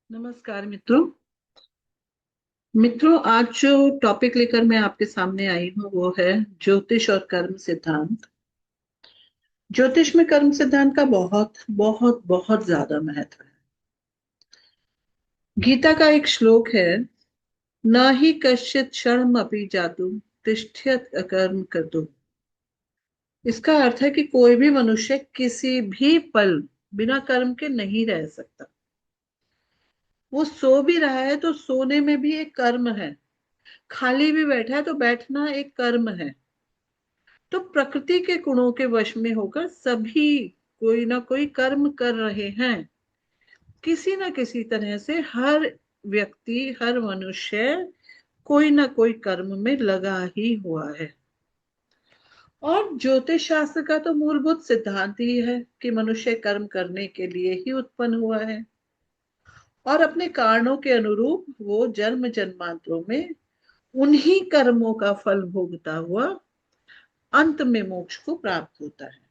नमस्कार मित्रों। आज जो टॉपिक लेकर मैं आपके सामने आई हूँ वो है ज्योतिष और कर्म सिद्धांत। ज्योतिष में कर्म सिद्धांत का बहुत बहुत बहुत ज्यादा महत्व है। गीता का एक श्लोक है, न ही कश्चित क्षणम अपि जातु तिष्ठ्यत अकर्म कर्तुम्। इसका अर्थ है कि कोई भी मनुष्य किसी भी पल बिना कर्म के नहीं रह सकता। वो सो भी रहा है तो सोने में भी एक कर्म है, खाली भी बैठा है तो बैठना एक कर्म है। तो प्रकृति के गुणों के वश में होकर सभी कोई ना कोई कर्म कर रहे हैं। किसी ना किसी तरह से हर व्यक्ति, हर मनुष्य कोई ना कोई कर्म में लगा ही हुआ है। और ज्योतिष शास्त्र का तो मूलभूत सिद्धांत ही है कि मनुष्य कर्म करने के लिए ही उत्पन्न हुआ है और अपने कारणों के अनुरूप वो जन्म जन्मांतरों में उन्हीं कर्मों का फल भोगता हुआ अंत में मोक्ष को प्राप्त होता है।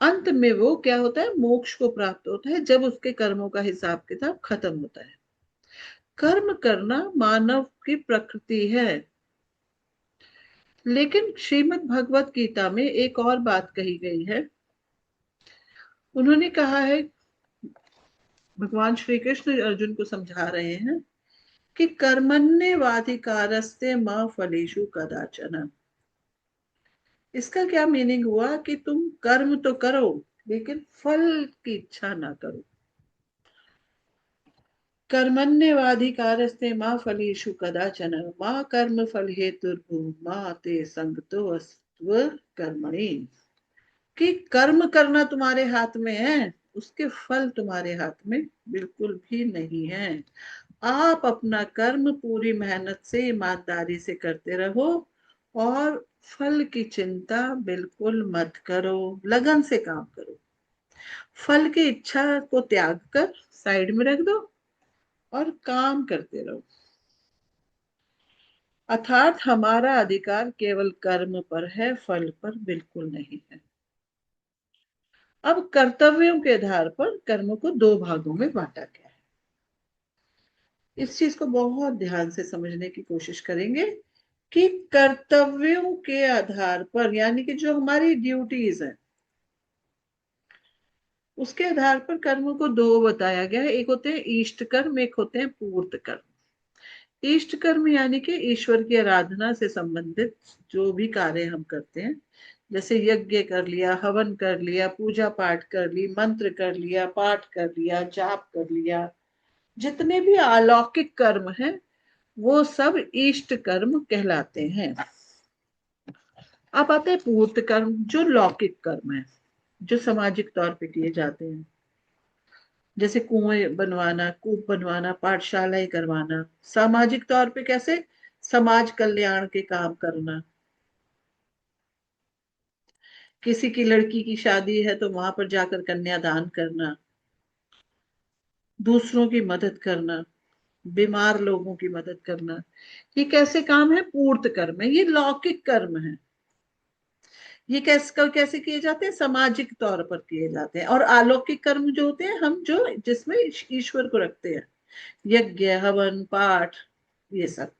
अंत में वो क्या होता है, मोक्ष को प्राप्त होता है जब उसके कर्मों का हिसाब किताब खत्म होता है। कर्म करना मानव की प्रकृति है। लेकिन श्रीमद् भगवत गीता में एक और बात कही गई है। उन्होंने कहा है, भगवान श्री कृष्ण अर्जुन को समझा रहे हैं कि कर्मण्येवाधिकारस्ते मा फलेषु कदाचन। इसका क्या मीनिंग हुआ कि तुम कर्म तो करो लेकिन फल की इच्छा ना करो। कर्मण्येवाधिकारस्ते मा फलेषु कदाचन मा कर्म फल हेतुर्भु मा ते संगतो अस्त्व कर्मणि। कि कर्म करना तुम्हारे हाथ में है, उसके फल तुम्हारे हाथ में बिल्कुल भी नहीं है। आप अपना कर्म पूरी मेहनत से, ईमानदारी से करते रहो और फल की चिंता बिल्कुल मत करो। लगन से काम करो। फल की इच्छा को त्याग कर साइड में रख दो और काम करते रहो। अर्थात हमारा अधिकार केवल कर्म पर है, फल पर बिल्कुल नहीं है। अब कर्तव्यों के आधार पर कर्म को दो भागों में बांटा गया है। इस चीज को बहुत ध्यान से समझने की कोशिश करेंगे कि कर्तव्यों के आधार पर, यानी कि जो हमारी ड्यूटीज हैं, उसके आधार पर कर्म को दो बताया गया है। एक होते हैं इष्ट कर्म, एक होते हैं पूर्त कर्म। इष्ट कर्म यानी कि ईश्वर की आराधना से संबंधित जो भी कार्य हम करते हैं, जैसे यज्ञ कर लिया, हवन कर लिया, पूजा पाठ कर ली, मंत्र कर लिया, पाठ कर लिया, जाप कर लिया, जितने भी अलौकिक कर्म हैं वो सब इष्ट कर्म कहलाते हैं। अब आते हैं पूर्त कर्म, जो लौकिक कर्म है, जो सामाजिक तौर पे किए जाते हैं। जैसे कुएं बनवाना, कूप बनवाना, पाठशालाएं करवाना। सामाजिक तौर पे कैसे, समाज कल्याण के काम करना। किसी की लड़की की शादी है तो वहां पर जाकर कन्यादान करना, दूसरों की मदद करना, बीमार लोगों की मदद करना। ये कैसे काम है, पूर्त कर्म है, ये लौकिक कर्म है। ये कैसे कैसे किए जाते हैं, सामाजिक तौर पर किए जाते हैं। और अलौकिक कर्म जो होते हैं, हम जो जिसमें ईश्वर को रखते हैं, यज्ञ, हवन, पाठ, ये सब।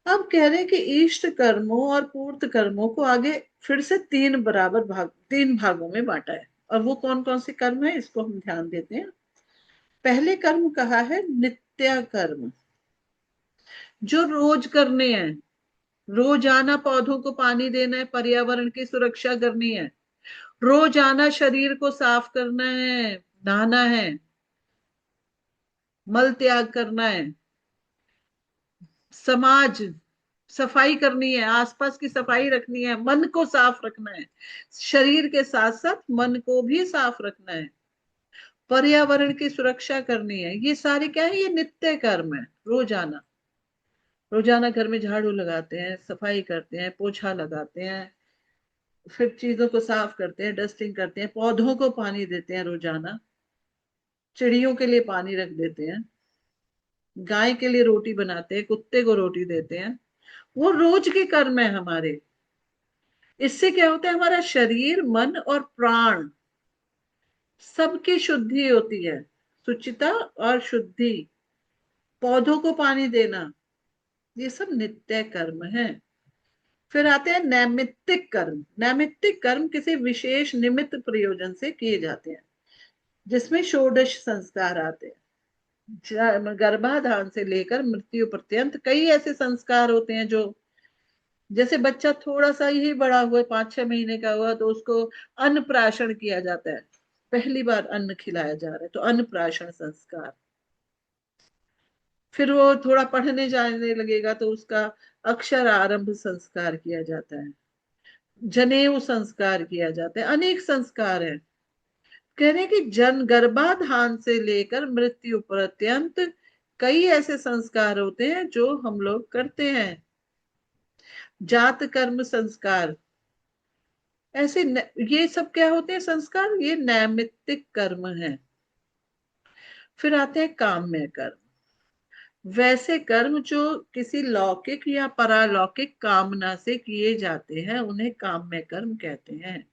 अब कह रहे हैं कि इष्ट कर्मों और पूर्त कर्मों को आगे फिर से तीन भागों में बांटा है। और वो कौन कौन से कर्म है, इसको हम ध्यान देते हैं। पहले कर्म कहा है नित्य कर्म, जो रोज करने हैं। रोजाना पौधों को पानी देना है, पर्यावरण की सुरक्षा करनी है। रोजाना शरीर को साफ करना है, नहाना है, मल त्याग करना है, समाज सफाई करनी है, आसपास की सफाई रखनी है, मन को साफ रखना है। शरीर के साथ साथ मन को भी साफ रखना है, पर्यावरण की सुरक्षा करनी है। ये सारे क्या है, ये नित्य कर्म है। रोजाना रोजाना घर में झाड़ू लगाते हैं, सफाई करते हैं, पोछा लगाते हैं, फिर चीजों को साफ करते हैं, डस्टिंग करते हैं, पौधों को पानी देते हैं रोजाना, चिड़ियों के लिए पानी रख देते हैं, गाय के लिए रोटी बनाते हैं, कुत्ते को रोटी देते हैं। वो रोज के कर्म है हमारे। इससे क्या होता है, हमारा शरीर, मन और प्राण सबकी शुद्धि होती है। शुचिता और शुद्धि, पौधों को पानी देना, ये सब नित्य कर्म है। फिर आते हैं नैमित्तिक कर्म। नैमित्तिक कर्म किसी विशेष निमित्त प्रयोजन से किए जाते हैं, जिसमें षोडश संस्कार आते हैं। गर्भाधान से लेकर मृत्यु पर्यंत कई ऐसे संस्कार होते हैं जो, जैसे बच्चा थोड़ा सा ही बड़ा हुआ, 5-6 महीने का हुआ, तो उसको अन्नप्राशन किया जाता है, पहली बार अन्न खिलाया जा रहा है, तो अन्नप्राशन संस्कार। फिर वो थोड़ा पढ़ने जाने लगेगा तो उसका अक्षर आरंभ संस्कार किया जाता है, जनेऊ संस्कार किया जाता है, अनेक संस्कार है। कह रहे हैं कि जन गर्भाधान से लेकर मृत्यु पर्यंत कई ऐसे संस्कार होते हैं जो हम लोग करते हैं। जात कर्म संस्कार, ऐसे ये सब क्या होते हैं संस्कार, ये नैमित्तिक कर्म है। फिर आते हैं काम्य कर्म। वैसे कर्म जो किसी लौकिक या परालौकिक कामना से किए जाते हैं उन्हें काम्य कर्म कहते हैं।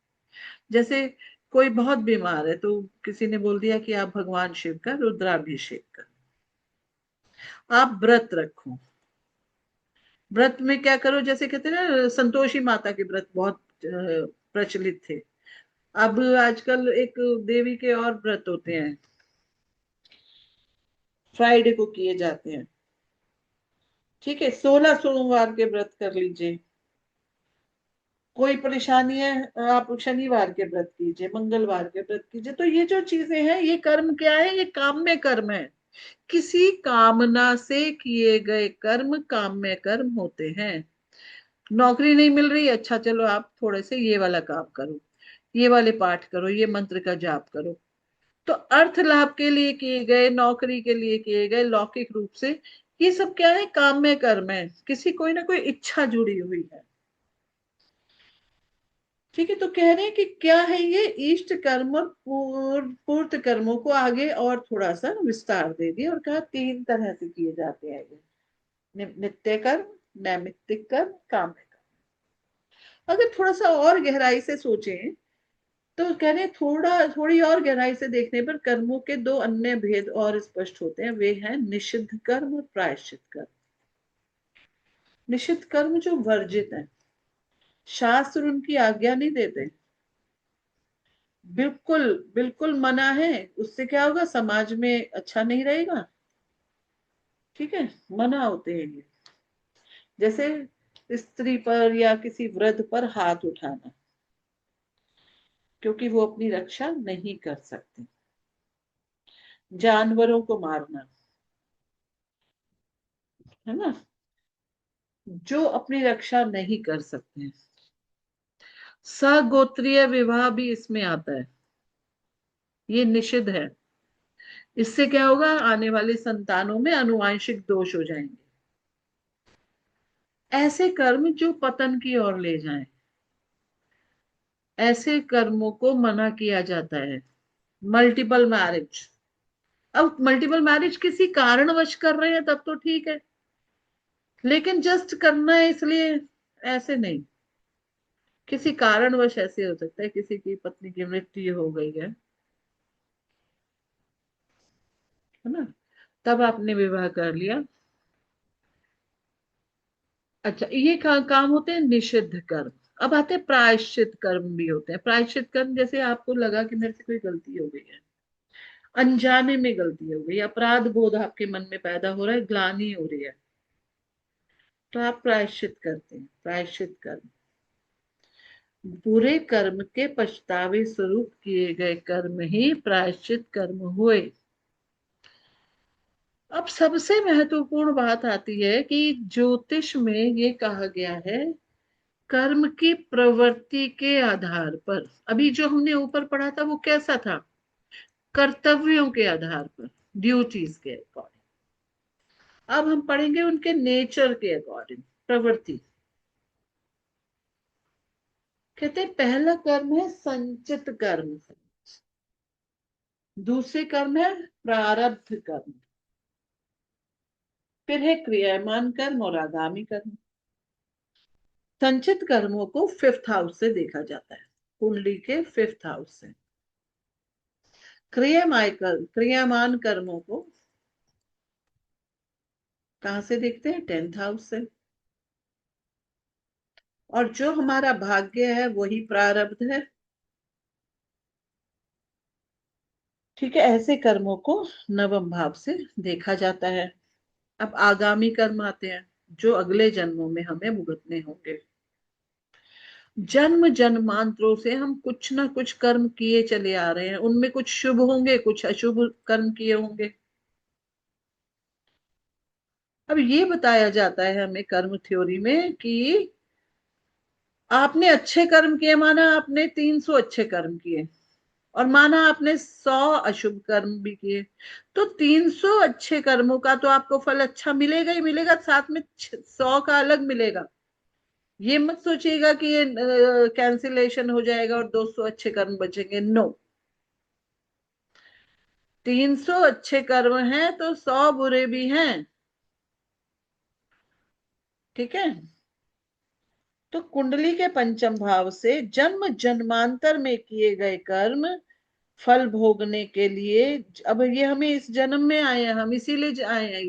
जैसे कोई बहुत बीमार है तो किसी ने बोल दिया कि आप भगवान शिव का रुद्राभिषेक करो, आप व्रत रखो। व्रत में क्या करो, जैसे कहते हैं ना, संतोषी माता के व्रत बहुत प्रचलित थे। अब आजकल एक देवी के और व्रत होते हैं, फ्राइडे को किए जाते हैं। ठीक है, 16 सोमवार के व्रत कर लीजिए। कोई परेशानी है, आप शनिवार के व्रत कीजिए, मंगलवार के व्रत कीजिए। तो ये जो चीजें हैं, ये कर्म क्या है, ये काम्य कर्म है। किसी कामना से किए गए कर्म काम्य कर्म होते हैं। नौकरी नहीं मिल रही, अच्छा चलो आप थोड़े से ये वाला काम करो, ये वाले पाठ करो, ये मंत्र का जाप करो। तो अर्थ लाभ के लिए किए गए, नौकरी के लिए किए गए लौकिक रूप से, ये सब क्या है, काम्य कर्म है, किसी कोई ना कोई इच्छा जुड़ी हुई है। ठीक है, तो कह रहे हैं कि क्या है ये, इष्ट कर्म और पूर्त कर्मों को आगे और थोड़ा सा विस्तार दे दिया और कहा 3 तरह से किए जाते हैं ये, नित्य कर्म, नैमित्तिक कर्म, काम्य कर्म। अगर थोड़ा सा और गहराई से सोचें तो कह रहे हैं, थोड़ी और गहराई से देखने पर कर्मों के 2 अन्य भेद और स्पष्ट होते हैं। वे हैं निषिद्ध कर्म और प्रायश्चित कर्म। निषिद्ध कर्म जो वर्जित है, शास्त्र उनकी आज्ञा नहीं देते, बिल्कुल बिल्कुल मना है, उससे क्या होगा, समाज में अच्छा नहीं रहेगा। ठीक है, मना होते हैं ये। जैसे स्त्री पर या किसी वृद्ध पर हाथ उठाना, क्योंकि वो अपनी रक्षा नहीं कर सकते। जानवरों को मारना, है ना, जो अपनी रक्षा नहीं कर सकते। सगोत्रीय विवाह भी इसमें आता है, ये निषिद्ध है। इससे क्या होगा, आने वाली संतानों में आनुवंशिक दोष हो जाएंगे। ऐसे कर्म जो पतन की ओर ले जाएं, ऐसे कर्मों को मना किया जाता है। मल्टीपल मैरिज, अब मल्टीपल मैरिज किसी कारणवश कर रहे हैं तब तो ठीक है, लेकिन जस्ट करना है इसलिए, ऐसे नहीं। किसी कारणवश ऐसे हो सकता है, किसी की पत्नी की मृत्यु हो गई है ना, तब आपने विवाह कर लिया। अच्छा, ये काम होते हैं निषिद्ध कर्म। अब आते हैं प्रायश्चित कर्म भी होते हैं। प्रायश्चित कर्म, जैसे आपको लगा कि मेरे से कोई गलती हो गई है, अनजाने में गलती हो गई, अपराध बोध आपके मन में पैदा हो रहा है, ग्लानि हो रही है, तो आप प्रायश्चित करते हैं। प्रायश्चित कर्म, बुरे कर्म के पछतावे स्वरूप किए गए कर्म ही प्रायश्चित कर्म हुए। अब सबसे महत्वपूर्ण बात आती है कि ज्योतिष में ये कहा गया है, कर्म की प्रवृत्ति के आधार पर। अभी जो हमने ऊपर पढ़ा था वो कैसा था, कर्तव्यों के आधार पर, ड्यूटीज के अकॉर्डिंग। अब हम पढ़ेंगे उनके नेचर के अकॉर्डिंग, प्रवृत्ति। कहते हैं पहला कर्म है संचित कर्म, दूसरे कर्म है प्रारब्ध कर्म, फिर है क्रियामान कर्म और आगामी कर्म। संचित कर्मों को 5th हाउस से देखा जाता है, कुंडली के 5th हाउस से। क्रियामान कर्मों को कहाँ से देखते हैं? 10th हाउस से। और जो हमारा भाग्य है वही प्रारब्ध है। ठीक है, ऐसे कर्मों को नवम भाव से देखा जाता है। अब आगामी कर्म आते हैं, जो अगले जन्मों में हमें भुगतने होंगे। जन्म जन्मांतरों से हम कुछ ना कुछ कर्म किए चले आ रहे हैं, उनमें कुछ शुभ होंगे, कुछ अशुभ कर्म किए होंगे। अब ये बताया जाता है हमें कर्म थ्योरी में कि आपने अच्छे कर्म किए, माना आपने 300 अच्छे कर्म किए, और माना आपने 100 अशुभ कर्म भी किए, तो 300 अच्छे कर्मों का तो आपको फल अच्छा मिलेगा ही मिलेगा, साथ में 100 का अलग मिलेगा। ये मत सोचिएगा कि ये कैंसिलेशन हो जाएगा और 200 अच्छे कर्म बचेंगे, नो। 300 अच्छे कर्म हैं तो 100 बुरे भी हैं। ठीक है। तो कुंडली के पंचम भाव से जन्म जन्मांतर में किए गए कर्म फल भोगने के लिए, अब ये हमें इस जन्म में आए हैं, हम इसीलिए आए हैं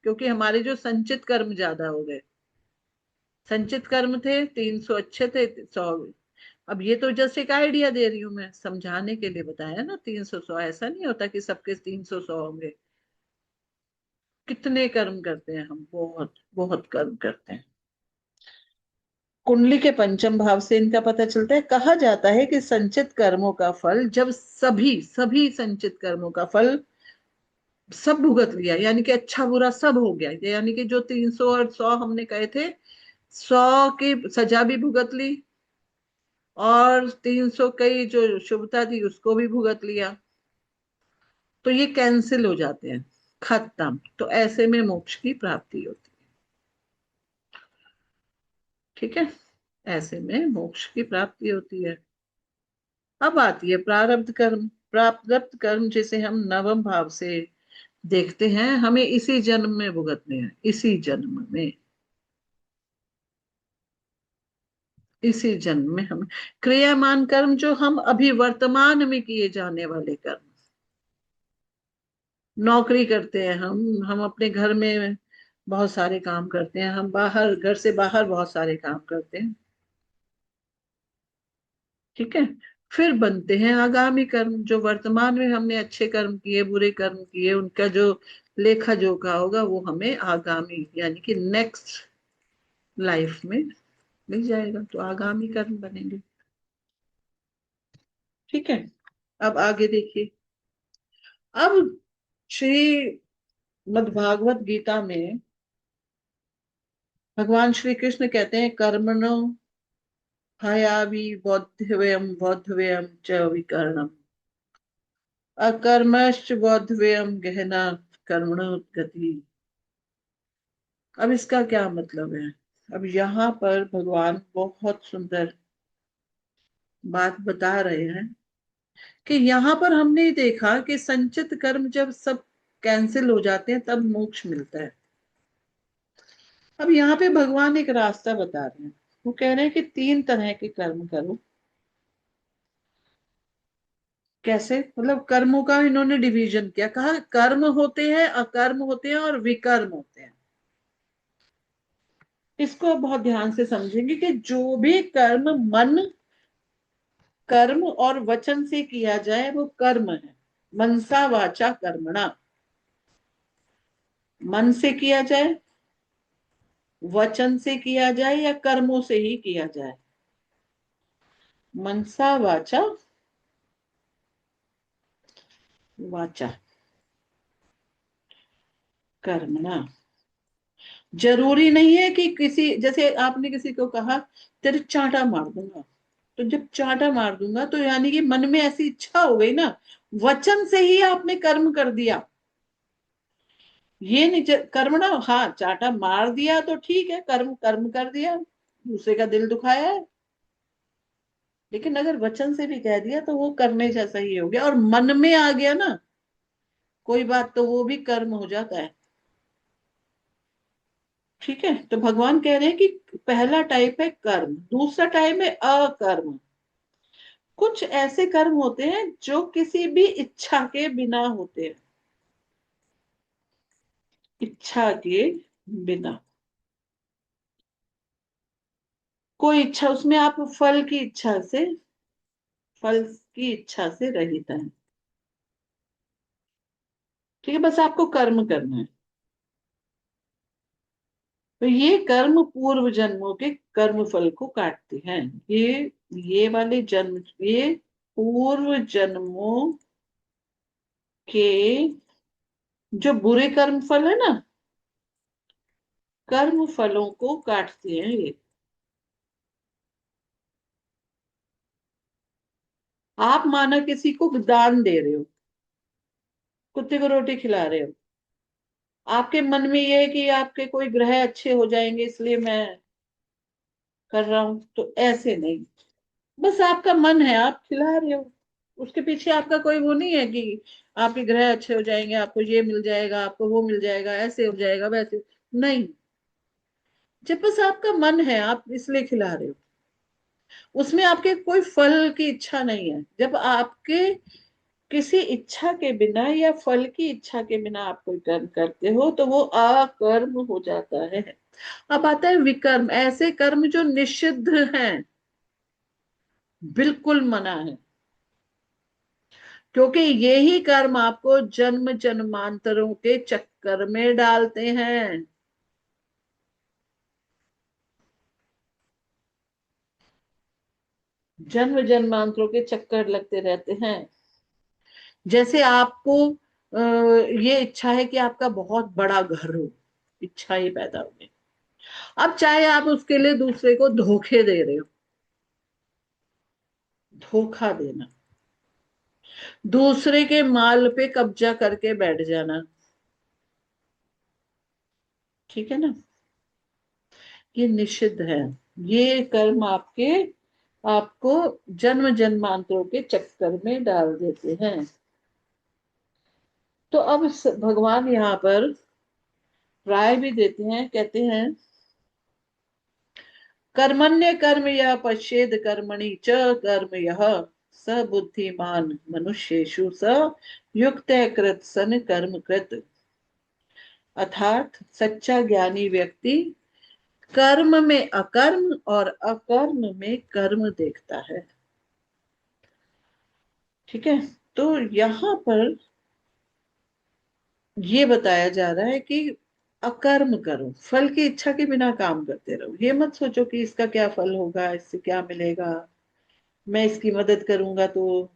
क्योंकि हमारे जो संचित कर्म ज्यादा हो गए। संचित कर्म थे 300 अच्छे थे, 100। अब ये तो जस्ट एक आइडिया दे रही हूं, मैं समझाने के लिए बताया ना। 300 100 ऐसा नहीं होता कि सबके 300 100 होंगे। कितने कर्म करते हैं हम, बहुत बहुत कर्म करते हैं। कुंडली के पंचम भाव से इनका पता चलता है। कहा जाता है कि संचित कर्मों का फल जब सभी सभी संचित कर्मों का फल सब भुगत लिया, यानी कि अच्छा बुरा सब हो गया, यानी कि जो 300 और 100 हमने कहे थे, 100 की सजा भी भुगत ली, और 300 कई जो शुभता थी उसको भी भुगत लिया, तो ये कैंसिल हो जाते हैं, खत्म। तो ऐसे में मोक्ष की प्राप्ति होती है। ठीक है, ऐसे में मोक्ष की प्राप्ति होती है। अब आती है प्रारब्ध कर्म। प्रारब्ध कर्म जिसे हम नवम भाव से देखते हैं, हमें इसी जन्म में भुगतने हैं, इसी जन्म में, इसी जन्म में हम। क्रियामान कर्म जो हम अभी वर्तमान में किए जाने वाले कर्म, नौकरी करते हैं हम अपने घर में बहुत सारे काम करते हैं, हम बाहर, घर से बाहर बहुत सारे काम करते हैं। ठीक है। फिर बनते हैं आगामी कर्म, जो वर्तमान में हमने अच्छे कर्म किए, बुरे कर्म किए, उनका जो लेखा जोखा होगा वो हमें आगामी यानी कि नेक्स्ट लाइफ में मिल जाएगा, तो आगामी कर्म बनेंगे। ठीक है। अब आगे देखिए। अब श्री मद्भागवत गीता में भगवान श्री कृष्ण कहते हैं, कर्मणो हयावि बोद्धव्यम च विकर्णम, अकर्मश्च बोद्धव्यम गहना कर्मणो गति। अब इसका क्या मतलब है? अब यहाँ पर भगवान बहुत सुंदर बात बता रहे हैं कि यहाँ पर हमने देखा कि संचित कर्म जब सब कैंसिल हो जाते हैं तब मोक्ष मिलता है। अब यहाँ पे भगवान एक रास्ता बता रहे हैं। वो कह रहे हैं कि 3 तरह के कर्म करो। कैसे? मतलब कर्मों का इन्होंने डिवीजन किया, कहा कर्म होते हैं, अकर्म होते हैं और विकर्म होते हैं। इसको बहुत ध्यान से समझेंगे कि जो भी कर्म मन, कर्म और वचन से किया जाए वो कर्म है। मनसा वाचा कर्मणा, मन से किया जाए, वचन से किया जाए, या कर्मों से ही किया जाए, मनसा वाचा वाचा कर्मणा। जरूरी नहीं है कि किसी, जैसे आपने किसी को कहा तेरे चांटा मार दूंगा, तो जब चांटा मार दूंगा तो यानी कि मन में ऐसी इच्छा हो गई ना, वचन से ही आपने कर्म कर दिया। ये नहीं कर्म ना, हाँ चांटा मार दिया तो ठीक है, कर्म कर्म कर दिया, दूसरे का दिल दुखाया है। लेकिन अगर वचन से भी कह दिया तो वो करने जैसा ही हो गया, और मन में आ गया ना कोई बात, तो वो भी कर्म हो जाता है। ठीक है। तो भगवान कह रहे हैं कि पहला टाइप है कर्म, दूसरा टाइप है अकर्म। कुछ ऐसे कर्म होते हैं जो किसी भी इच्छा के बिना होते हैं, इच्छा के बिना। कोई इच्छा, उसमें आप फल की इच्छा से रहित है। ठीक है, बस आपको कर्म करना है। तो ये कर्म पूर्व जन्मों के कर्म फल को काटते हैं। ये वाले जन्म, ये पूर्व जन्मों के जो बुरे कर्म फल है ना, कर्म फलों को काटते हैं ये। आप माना किसी को दान दे रहे हो, कुत्ते को रोटी खिला रहे हो, आपके मन में ये है कि आपके कोई ग्रह अच्छे हो जाएंगे इसलिए मैं कर रहा हूं, तो ऐसे नहीं। बस आपका मन है, आप खिला रहे हो। उसके पीछे आपका कोई वो नहीं है कि आपके ग्रह अच्छे हो जाएंगे, आपको ये मिल जाएगा, आपको वो मिल जाएगा, ऐसे हो जाएगा, वैसे नहीं। जब बस आपका मन है, आप इसलिए खिला रहे हो, उसमें आपके कोई फल की इच्छा नहीं है। जब आपके किसी इच्छा के बिना या फल की इच्छा के बिना आप कोई कर्म करते हो तो वो अकर्म हो जाता है। अब आता है विकर्म, ऐसे कर्म जो निषिद्ध हैं, बिल्कुल मना है। क्योंकि यही कर्म आपको जन्म जन्मांतरों के चक्कर में डालते हैं। जन्म जन्मांतरों के चक्कर लगते रहते हैं। जैसे आपको ये इच्छा है कि आपका बहुत बड़ा घर हो, इच्छा ही पैदा हो गई। अब चाहे आप उसके लिए दूसरे को धोखे दे रहे हो, धोखा देना, दूसरे के माल पे कब्जा करके बैठ जाना, ठीक है ना, ये निषिद्ध है। ये कर्म आपको जन्म जन्मांतरों के चक्कर में डाल देते हैं। तो अब भगवान यहाँ पर राय भी देते हैं, कहते हैं कर्मण्य कर्म यह पश्येद कर्मणि च कर्म यह स बुद्धिमान मनुष्येषु स युक्त कृत सन कर्म कृत। अर्थात सच्चा ज्ञानी व्यक्ति कर्म में अकर्म और अकर्म में कर्म देखता है। ठीक है, तो यहाँ पर ये बताया जा रहा है कि अकर्म करो, फल की इच्छा के बिना काम करते रहो। ये मत सोचो कि इसका क्या फल होगा, इससे क्या मिलेगा, मैं इसकी मदद करूंगा तो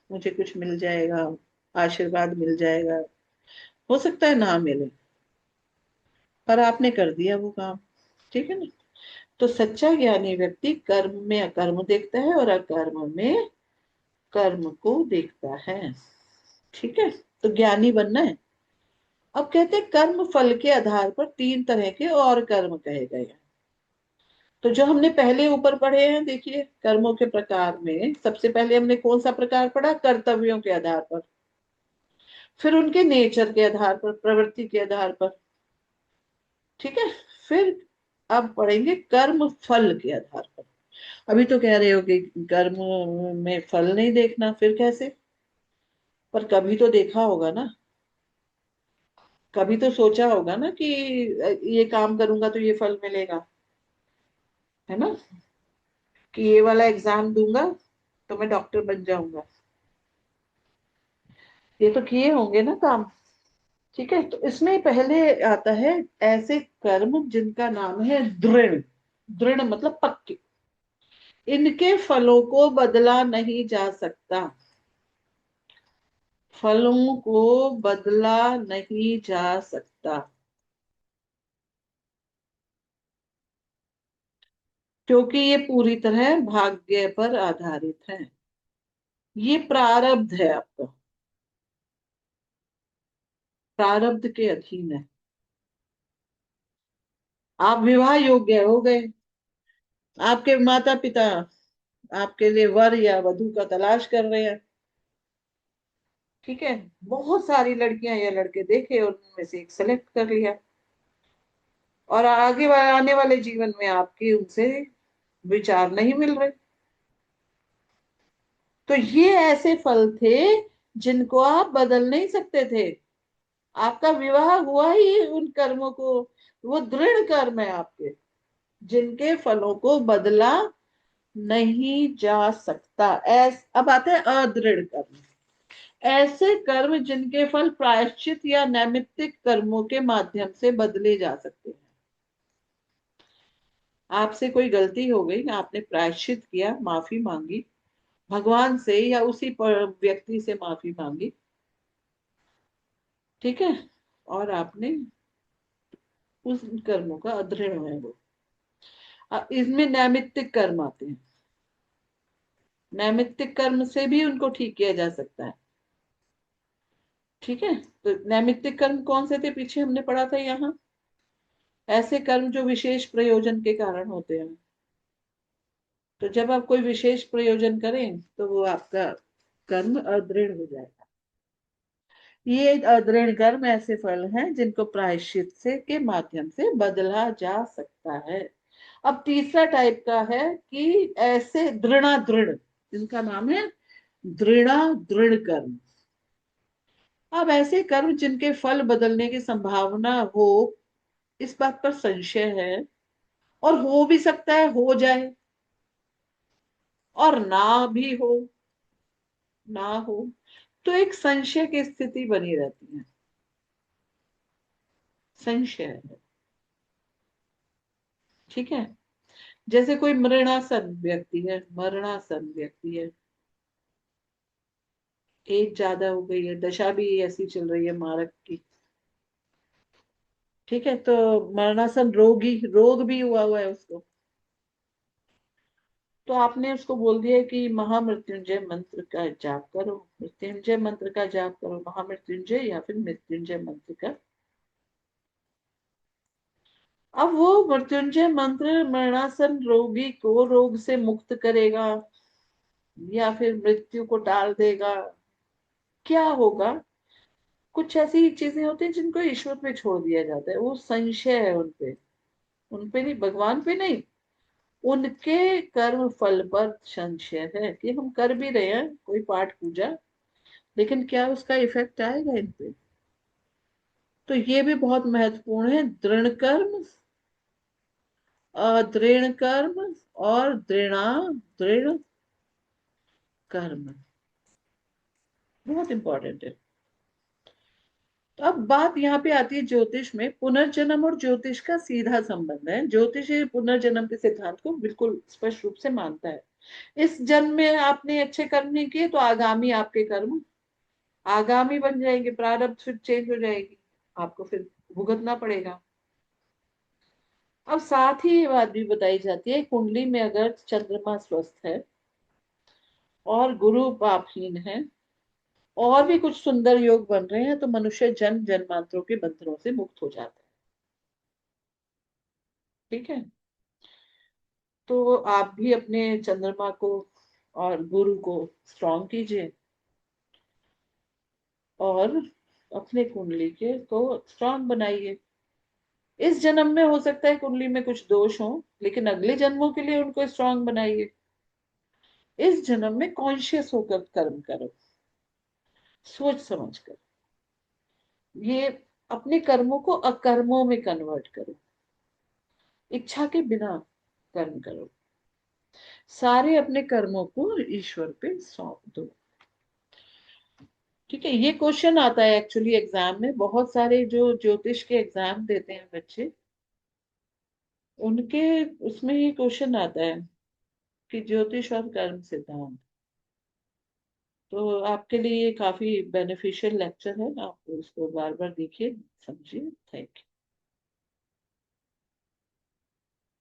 मुझे कुछ मिल जाएगा, आशीर्वाद मिल जाएगा। हो सकता है ना मिले, पर आपने कर दिया वो काम। ठीक है ना। तो सच्चा ज्ञानी व्यक्ति कर्म में अकर्म देखता है और अकर्म में कर्म को देखता है। ठीक है, तो ज्ञानी बनना है। अब कहते हैं कर्म फल के आधार पर तीन तरह के और कर्म कहे गए हैं। तो जो हमने पहले ऊपर पढ़े हैं, देखिए कर्मों के प्रकार में सबसे पहले हमने कौन सा प्रकार पढ़ा, कर्तव्यों के आधार पर, फिर उनके नेचर के आधार पर, प्रवृत्ति के आधार पर। ठीक है, फिर अब पढ़ेंगे कर्म फल के आधार पर। अभी तो कह रहे हो कि कर्म में फल नहीं देखना, फिर कैसे? पर कभी तो देखा होगा ना, कभी तो सोचा होगा ना कि ये काम करूंगा तो ये फल मिलेगा, है ना, कि ये वाला एग्जाम दूंगा तो मैं डॉक्टर बन जाऊंगा। ये तो किए होंगे ना काम। ठीक है, तो इसमें पहले आता है ऐसे कर्म जिनका नाम है दृढ़। दृढ़ मतलब पक्के, इनके फलों को बदला नहीं जा सकता, फलों को बदला नहीं जा सकता, क्योंकि ये पूरी तरह भाग्य पर आधारित है। ये प्रारब्ध है आपका, प्रारब्ध के अधीन है। आप विवाह योग्य हो गए, आपके माता पिता आपके लिए वर या वधू का तलाश कर रहे हैं। ठीक है, बहुत सारी लड़कियां या लड़के देखे और उनमें से एक सेलेक्ट कर लिया, और आने वाले जीवन में आपके उनसे विचार नहीं मिल रहे। तो ये ऐसे फल थे जिनको आप बदल नहीं सकते थे। आपका विवाह हुआ ही उन कर्मों को, वो दृढ़ कर्म है आपके, जिनके फलों को बदला नहीं जा सकता। अब आते हैं अदृढ़ कर्म। ऐसे कर्म जिनके फल प्रायश्चित या नैमित्तिक कर्मों के माध्यम से बदले जा सकते हैं। आपसे कोई गलती हो गई, आपने प्रायश्चित किया, माफी मांगी भगवान से या उसी व्यक्ति से माफी मांगी, ठीक है, और आपने उस कर्मों का अदृढ़ है वो। इसमें नैमित्तिक कर्म आते हैं। नैमित्तिक कर्म से भी उनको ठीक किया जा सकता है। ठीक है, तो नैमित्तिक कर्म कौन से थे, पीछे हमने पढ़ा था यहाँ, ऐसे कर्म जो विशेष प्रयोजन के कारण होते हैं। तो जब आप कोई विशेष प्रयोजन करें तो वो आपका कर्म अदृढ़ हो जाएगा। ये अदृढ़ कर्म ऐसे फल हैं जिनको प्रायश्चित से के माध्यम से बदला जा सकता है। अब तीसरा टाइप का है कि ऐसे दृढ़, जिनका नाम है दृढ़ कर्म। अब ऐसे कर्म जिनके फल बदलने की संभावना हो, इस बात पर संशय है, और हो भी सकता है हो जाए, और ना हो, तो एक संशय की स्थिति बनी रहती है। संशय है, ठीक है। जैसे कोई मरणासन व्यक्ति है, एज ज्यादा हो गई है, दशा भी ऐसी चल रही है मारक की, ठीक है, तो मरणासन रोग भी हुआ है उसको। तो आपने उसको बोल दिया कि महामृत्युंजय मंत्र का जाप करो, मृत्युंजय मंत्र का जाप करो, महामृत्युंजय या फिर मृत्युंजय मंत्र का। अब वो मृत्युंजय मंत्र मरणासन रोगी को रोग से मुक्त करेगा या फिर मृत्यु को टाल देगा, क्या होगा? कुछ ऐसी चीजें होती हैं जिनको ईश्वर पे छोड़ दिया जाता है, वो संशय है उन पे नहीं, भगवान पे नहीं, उनके कर्म फल पर संशय है कि हम कर भी रहे हैं कोई पाठ पूजा, लेकिन क्या उसका इफेक्ट आएगा इन पे। तो ये भी बहुत महत्वपूर्ण है, दृढ़ कर्म, अदृढ़ कर्म और दृढ़ कर्म, बहुत इंपॉर्टेंट है। तो अब बात यहाँ पे आती है ज्योतिष में, पुनर्जन्म और ज्योतिष का सीधा संबंध है। ज्योतिष पुनर्जन्म के सिद्धांत को बिल्कुल स्पष्ट रूप से मानता है। इस जन्म में आपने अच्छे कर्म नहीं किए तो आगामी आपके कर्म आगामी बन जाएंगे, प्रारब्ध फिर चेंज हो जाएगी, आपको फिर भुगतना पड़ेगा। अब साथ ही ये बात भी बताई जाती है, कुंडली में अगर चंद्रमा स्वस्थ है और गुरु पापहीन है और भी कुछ सुंदर योग बन रहे हैं, तो मनुष्य जन्म जन्मांतरों के बंधनों से मुक्त हो जाता है। ठीक है, तो आप भी अपने चंद्रमा को और गुरु को स्ट्रॉन्ग कीजिए, और अपने कुंडली के को स्ट्रॉन्ग बनाइए। इस जन्म में हो सकता है कुंडली में कुछ दोष हो, लेकिन अगले जन्मों के लिए उनको स्ट्रॉन्ग बनाइए। इस जन्म में कॉन्शियस होकर कर्म करो, सोच समझ कर। ये अपने कर्मों को अकर्मों में कन्वर्ट करो, इच्छा के बिना कर्म करो, सारे अपने कर्मों को ईश्वर पे सौंप दो। ठीक है, ये क्वेश्चन आता है एक्चुअली एग्जाम में, बहुत सारे जो ज्योतिष के एग्जाम देते हैं बच्चे, उनके उसमें ये क्वेश्चन आता है कि ज्योतिष और कर्म सिद्धांत। तो आपके लिए ये काफी बेनिफिशियल लेक्चर है, आप इसको बार बार देखिए, समझिए। Thank you.